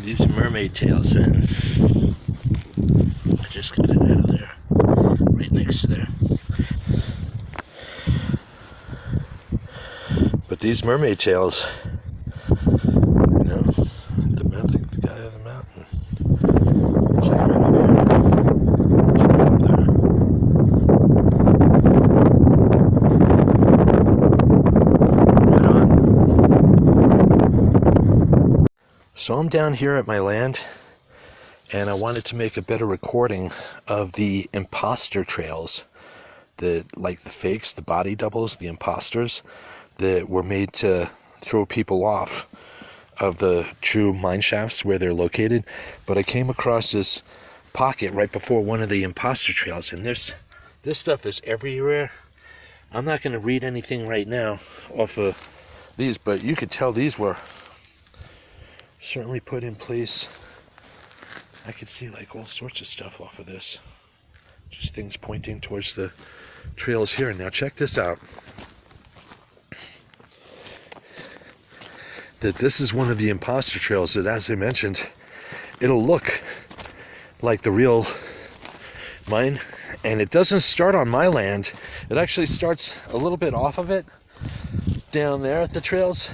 These are mermaid tails, and I just got it out of there, right next to there. But these mermaid tails, you know, the guy on the mountain, it's like right up here. Right on. So I'm down here at my land, and I wanted to make a better recording of the imposter trails, like the fakes, the body doubles, the imposters that were made to throw people off of the true mine shafts where they're located. But I came across this pocket right before one of the imposter trails, and this stuff is everywhere. I'm not going to read anything right now off of these, but you could tell these were certainly put in place. I could see like all sorts of stuff off of this, just things pointing towards the trails here. Now check this out, that this is one of the imposter trails that, as I mentioned, it'll look like the real mine, and it doesn't start on my land. It actually starts a little bit off of it down there at the trails,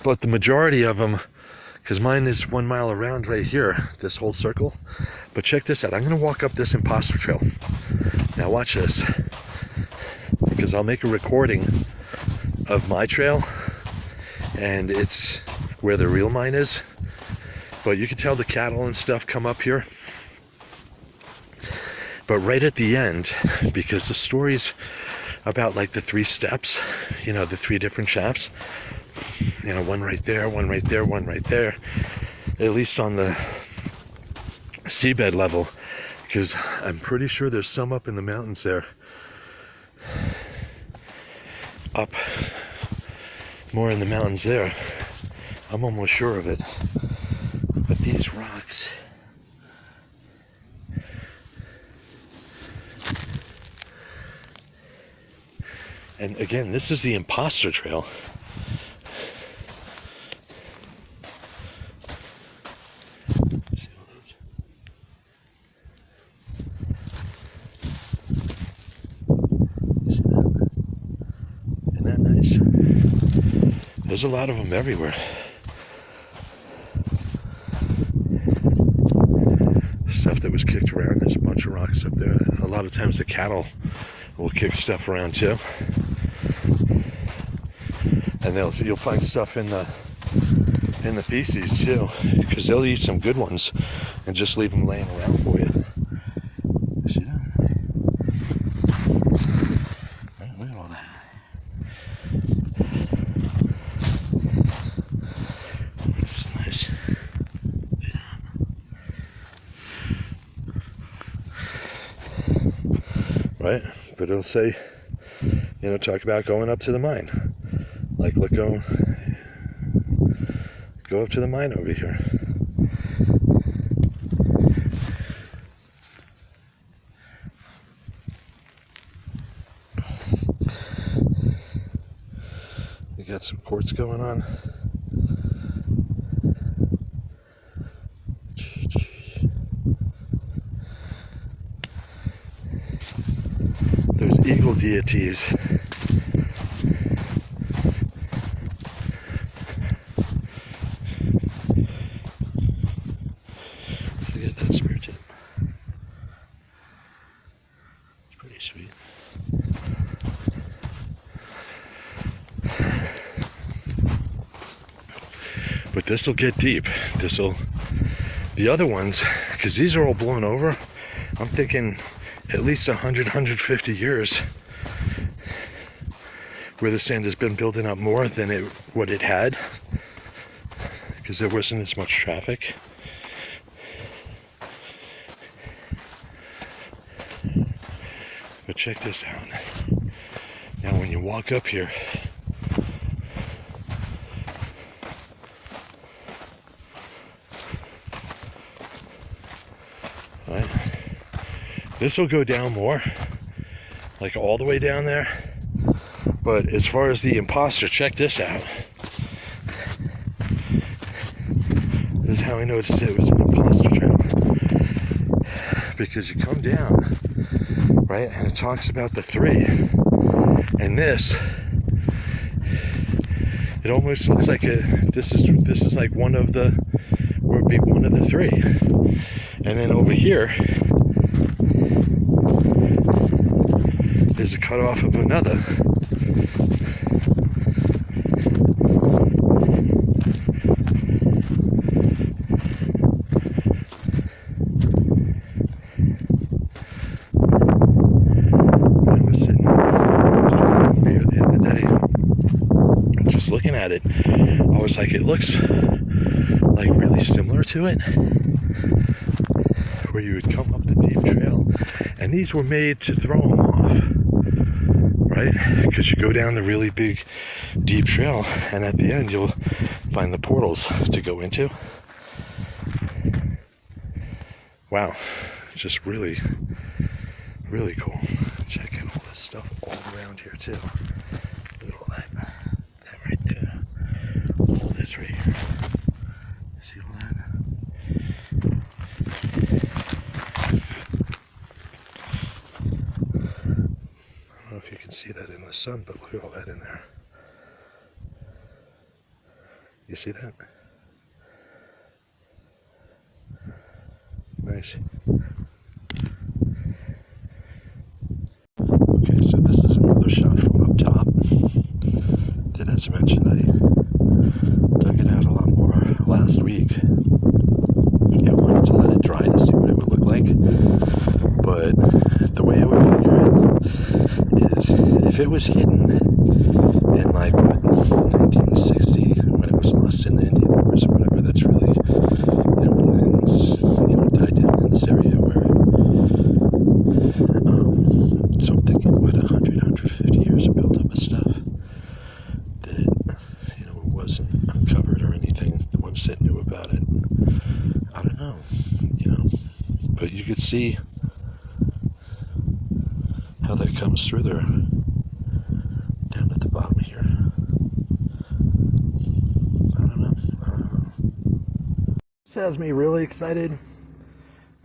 but the majority of them, because mine is 1 mile around right here, this whole circle. But check this out. I'm going to walk up this imposter trail. Now watch this, because I'll make a recording of my trail, and it's where the real mine is. But you can tell the cattle and stuff come up here. But right at the end, because the story's about like the 3 steps, you know, the 3 different shafts, you know, one right there, one right there, one right there, at least on the seabed level, because I'm pretty sure there's some up in the mountains there, up more in the mountains there. I'm almost sure of it. But these rocks, and again, this is the imposter trail. There's a lot of them everywhere. Stuff that was kicked around. There's a bunch of rocks up there. A lot of times the cattle will kick stuff around too, and you'll find stuff in the feces too, because they'll eat some good ones and just leave them laying around for you. See that? Look at all that. It's nice. right? But it'll say, you know, talk about going up to the mine. Like, go up to the mine over here. You got some quartz going on. There's eagle deities. Look at that spear tip. It's pretty sweet. But this will get deep. The other ones, because these are all blown over, I'm thinking at least 100, 150 years where the sand has been building up more than what it had, because there wasn't as much traffic. But check this out. Now when you walk up here, right, this will go down more, like all the way down there. But as far as the imposter, check this out. This is how I noticed it was an imposter trail. Because you come down, right, and it talks about the three. And this, it almost looks like this is like one of the, would be one of the three. And then over here is a cutoff of another. Looking at it, I was like, it looks like really similar to it, where you would come up the deep trail, and these were made to throw them off, right? Because you go down the really big deep trail, and at the end you'll find the portals to go into. Wow, just really, really cool. Check out all this stuff all around here too. Look at all that. Right there. All this right here. See all that? I don't know if you can see that in the sun, but look at all that in there. You see that? Nice. Okay, so this is another shot from up top. Then, as I mentioned, I dug it out a lot more last week. I wanted to let it dry to see what it would look like. But the way I would figure it is, if it was hidden in like what, 1960, when it was lost in the Indian Wars or whatever, that's really, when things, died down in this area where, so I'm thinking, what, 100, 150 years of build-up of stuff. Wasn't uncovered or anything. The ones that knew about it, I don't know, but you could see how that comes through there down at the bottom here. I don't know. This has me really excited.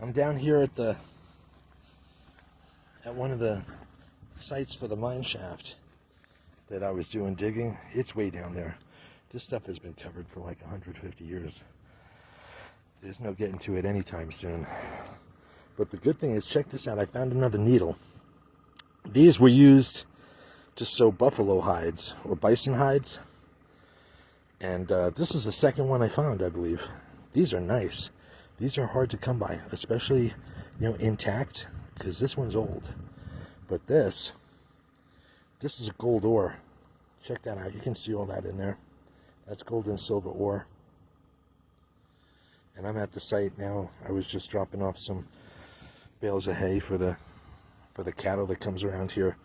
I'm down here at one of the sites for the mine shaft that I was doing digging. It's way down there. This stuff has been covered for like 150 years. There's no getting to it anytime soon. But the good thing is, check this out, I found another needle. These were used to sew buffalo hides or bison hides. And this is the second one I found, I believe. These are nice. These are hard to come by, especially, intact, because this one's old. But this is a gold ore. Check that out. You can see all that in there. That's gold and silver ore. And I'm at the site now. I was just dropping off some bales of hay for the for the cattle that comes around here,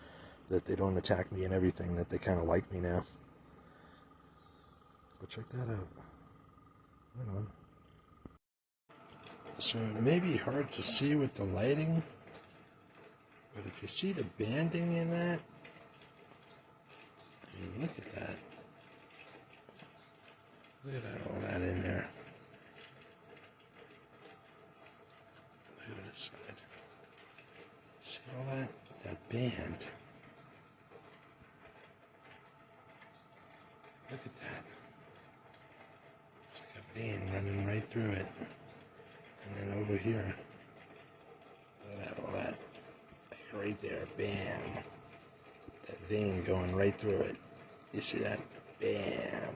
that they don't attack me and everything, that they kind of like me now. But check that out. Right on. So it may be hard to see with the lighting, but if you see the banding in that, I mean, look at that. Look at all that in there. Look at this side. See all that? That band. Look at that. It's like a vein running right through it. And then over here. Look at all that. Like right there. Bam. That vein going right through it. You see that? Bam.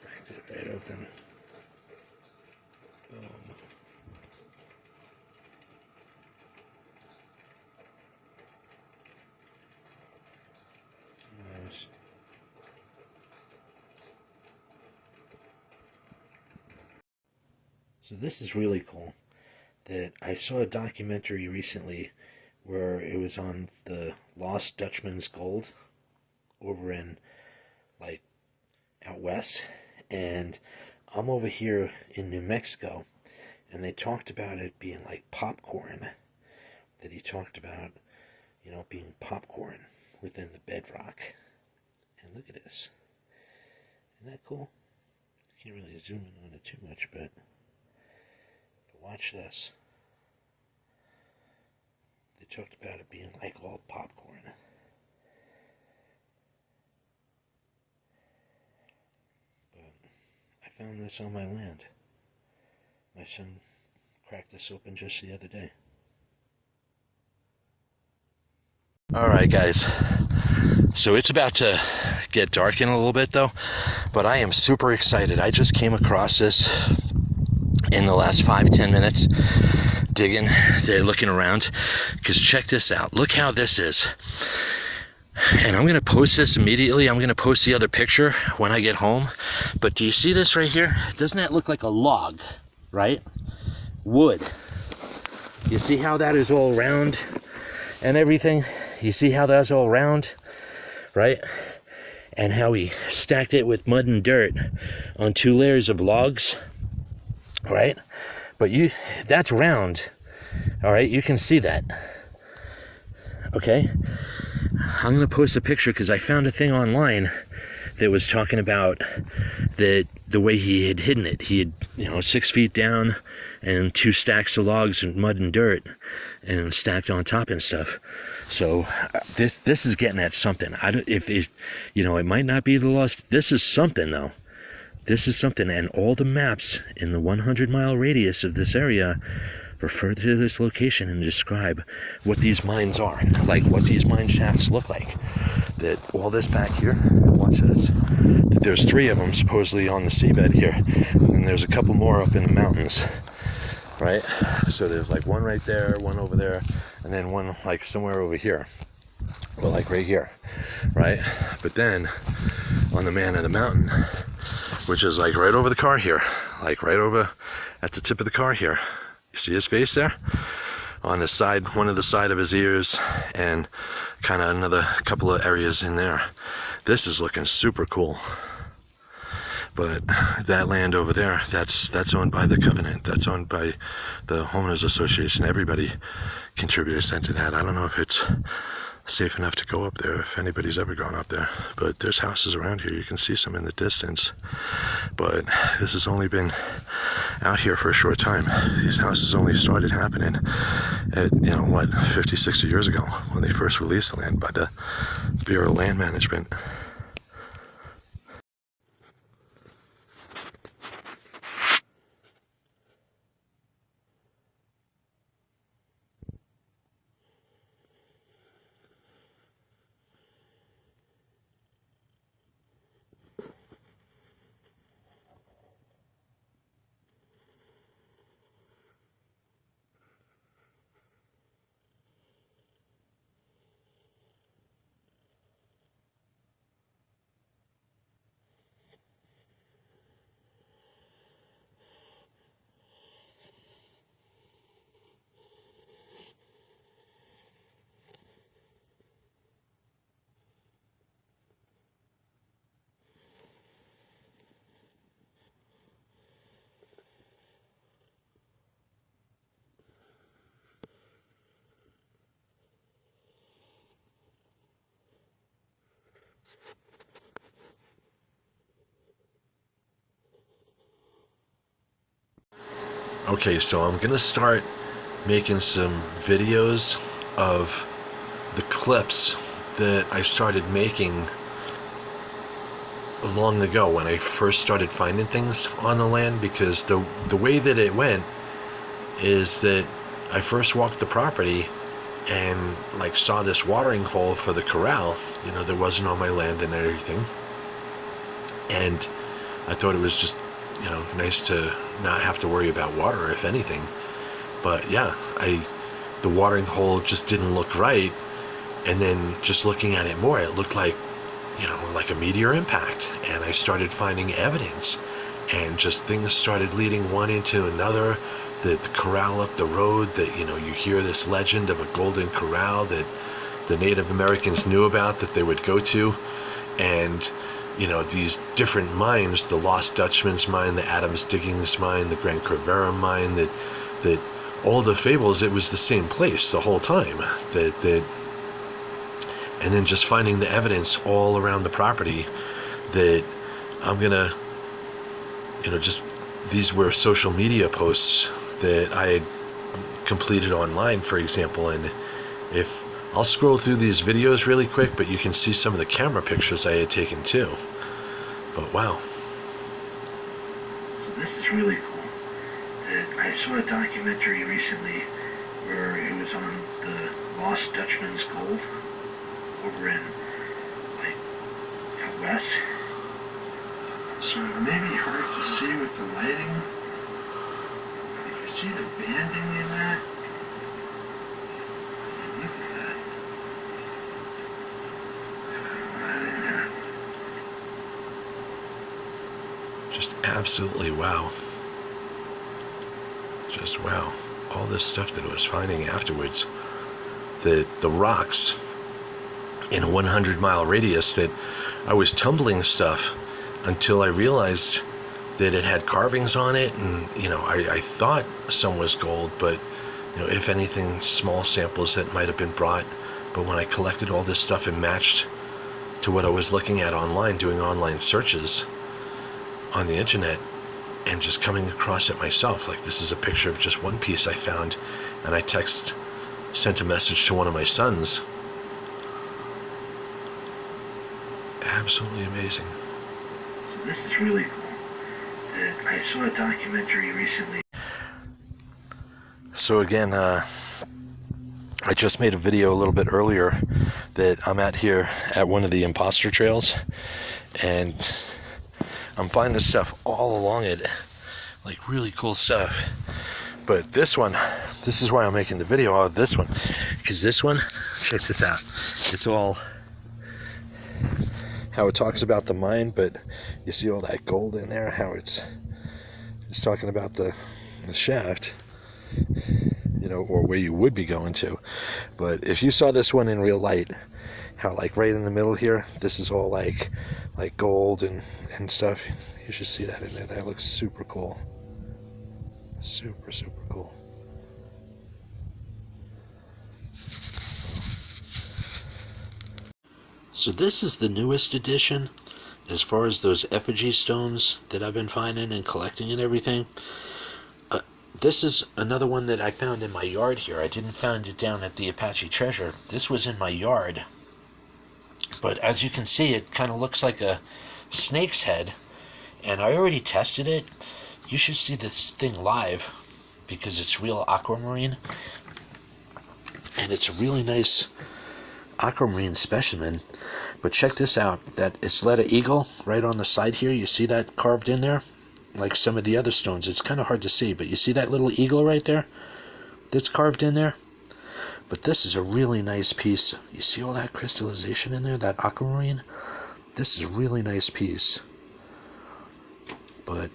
Cracked it right open. Boom. Nice. So this is really cool. That I saw a documentary recently where it was on the lost Dutchman's gold over in, like, out west, and I'm over here in New Mexico, and they talked about it being like popcorn, that he talked about, you know, being popcorn within the bedrock. And look at this. Isn't that cool? Can't really zoom in on it too much, but watch this. They talked about it being like all popcorn. But I found this on my land. My son cracked this open just the other day. Alright guys, so it's about to get dark in a little bit though, but I am super excited. I just came across this in the last 5-10 minutes, digging, they're looking around, because check this out. Look how this is. And I'm going to post this immediately. I'm going to post the other picture when I get home. But do you see this right here? Doesn't that look like a log, right? Wood. You see how that is all round and everything? You see how that's all round, right? And how he stacked it with mud and dirt on 2 layers of logs, right? But that's round, all right? You can see that, okay? I'm gonna post a picture because I found a thing online that was talking about the way he had hidden it. He had, 6 feet down and 2 stacks of logs and mud and dirt and stacked on top and stuff. So this is getting at something. It might not be the lost. This is something though. This is something, and all the maps in the 100-mile radius of this area refer to this location and describe what these mines are, like what these mine shafts look like. That all this back here, watch this, there's 3 of them supposedly on the seabed here, and there's a couple more up in the mountains, right? So there's like one right there, one over there, and then one like somewhere over here, well, like right here, right? But then on the man of the mountain, which is like right over the car here, like right over at the tip of the car here, you see his face there? On the side, one of the side of his ears, and kind of another couple of areas in there. This is looking super cool. But that land over there, that's owned by the Covenant. That's owned by the Homeowners Association. Everybody contributes into that. I don't know if it's safe enough to go up there, if anybody's ever gone up there. But there's houses around here. You can see some in the distance. But this has only been out here for a short time. These houses only started happening at, 50, 60 years ago when they first released the land by the Bureau of Land Management. Okay, so I'm gonna start making some videos of the clips that I started making long ago when I first started finding things on the land, because the way that it went is that I first walked the property and like saw this watering hole for the corral, you know, that wasn't on my land and everything, and I thought it was just, you know, nice to not have to worry about water, if anything. But yeah, the watering hole just didn't look right, and then just looking at it more, it looked like, you know, like a meteor impact, and I started finding evidence, and just things started leading one into another. The corral up the road, that, you know, you hear this legend of a golden corral that the Native Americans knew about, that they would go to, and, you know, these different mines, the Lost Dutchman's mine, the Adams Diggings mine, the Grand Corvera mine, that all the fables, it was the same place the whole time, that and then just finding the evidence all around the property, that I'm gonna, you know, just, these were social media posts that I had completed online, for example, and if I'll scroll through these videos really quick, but you can see some of the camera pictures I had taken too. But wow. So this is really cool. I saw a documentary recently where it was on the Lost Dutchman's Gold over in, like, out west. So it may be hard to see with the lighting. You can see the banding in that. Look at that. Right in there. Just absolutely wow. Just wow. All this stuff that I was finding afterwards. The rocks in a 100-mile radius, that I was tumbling stuff until I realized that it had carvings on it, and, you know, I thought some was gold, but, you know, if anything, small samples that might have been brought. But when I collected all this stuff and matched to what I was looking at online, doing online searches on the internet, and just coming across it myself, like, this is a picture of just one piece I found, and I sent a message to one of my sons. Absolutely amazing. So this is really cool. I saw a documentary recently. So again, I just made a video a little bit earlier that I'm at here at one of the imposter trails, and I'm finding stuff all along it, like really cool stuff. But this one, this is why I'm making the video out of this one, because this one, check this out. It's all how it talks about the mine, but you see all that gold in there, how it's talking about the shaft, you know, or where you would be going to. But if you saw this one in real light, how like right in the middle here, this is all like gold and stuff, you should see that in there. That looks super cool. Super cool. So this is the newest edition as far as those effigy stones that I've been finding and collecting and everything. This is another one that I found in my yard here. I didn't find it down at the Apache treasure. This was in my yard. But as you can see, it kind of looks like a snake's head. And I already tested it. You should see this thing live, because it's real aquamarine. And it's a really nice aquamarine specimen. But check this out, that Isleta eagle right on the side here, you see that carved in there? Like some of the other stones, it's kind of hard to see, but you see that little eagle right there that's carved in there? But this is a really nice piece. You see all that crystallization in there, that aquamarine? This is a really nice piece. But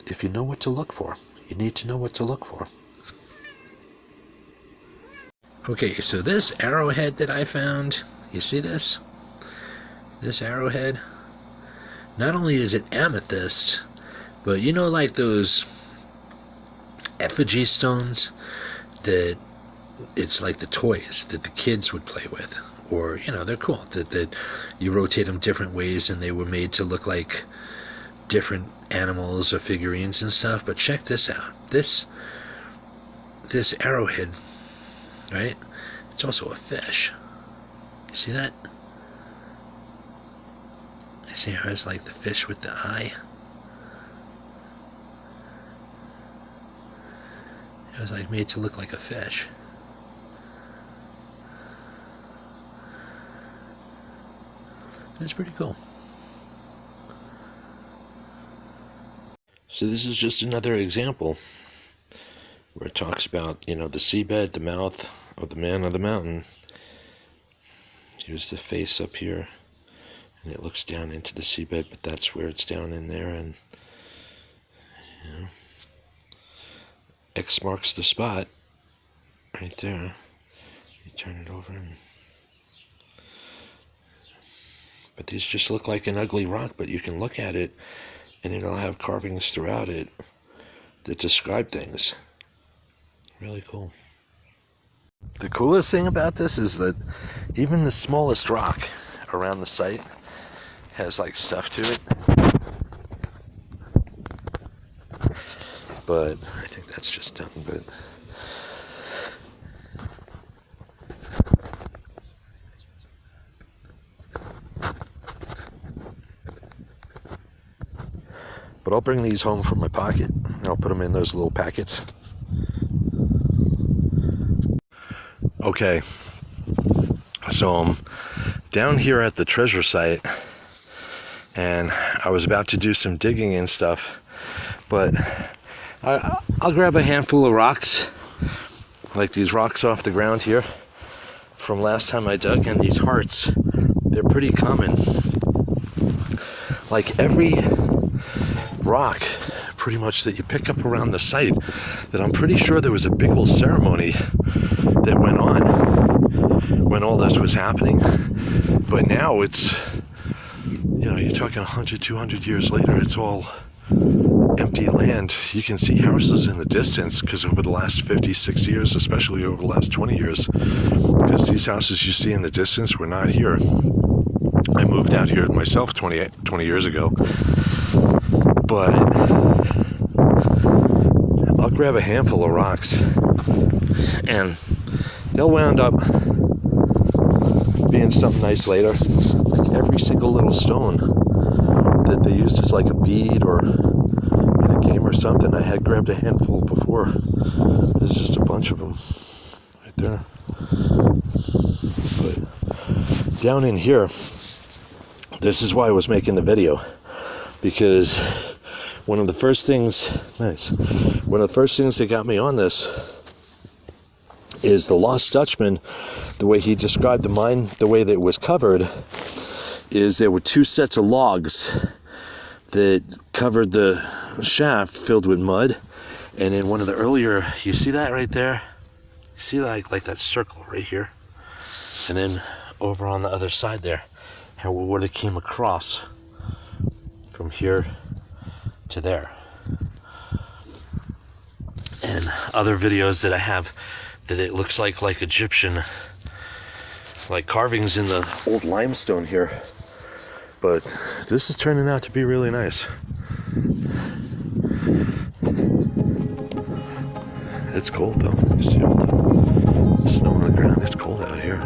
if you know what to look for, you need to know what to look for. Okay, so this arrowhead that I found, you see this? This arrowhead, not only is it amethyst, but you know, like those effigy stones that it's like the toys that the kids would play with, or, you know, they're cool, that you rotate them different ways and they were made to look like different animals or figurines and stuff. But check this out. This arrowhead, right? It's also a fish. You see that? You see how it's like the fish with the eye? It was like made to look like a fish. It's pretty cool. So this is just another example where it talks about, the seabed, the mouth of the man of the mountain. Here's the face up here, and it looks down into the seabed, but that's where it's down in there, and X marks the spot right there. You turn it over, but these just look like an ugly rock, but you can look at it and it'll have carvings throughout it that describe things. Really cool. The coolest thing about this is that even the smallest rock around the site has like stuff to it. But I think that's just done, but I'll bring these home from my pocket and I'll put them in those little packets. Okay, so I'm down here at the treasure site and I was about to do some digging and stuff, but I'll grab a handful of rocks, like these rocks off the ground here from last time I dug, and these hearts, they're pretty common. Like every rock pretty much that you pick up around the site, that I'm pretty sure there was a big old ceremony that went on when all this was happening. But now it's, you're talking 100, 200 years later, it's all empty land. You can see houses in the distance because over the last 50, 60 years, especially over the last 20 years, because these houses you see in the distance were not here. I moved out here myself 20 years ago. But I'll grab a handful of rocks and they'll wound up being something nice later. Like every single little stone that they used as like a bead or in a game or something, I had grabbed a handful before. There's just a bunch of them right there. But down in here, this is why I was making the video, because one of the first things that got me on this is the Lost Dutchman. The way he described the mine, the way that it was covered, is there were two sets of logs that covered the shaft filled with mud. And in one of the earlier, you see that right there? You see like that circle right here? And then over on the other side there, how what it came across from here to there. And other videos that I have that it looks like Egyptian, like carvings in the old limestone here. But this is turning out to be really nice. It's cold though. You see all the snow on the ground. It's cold out here.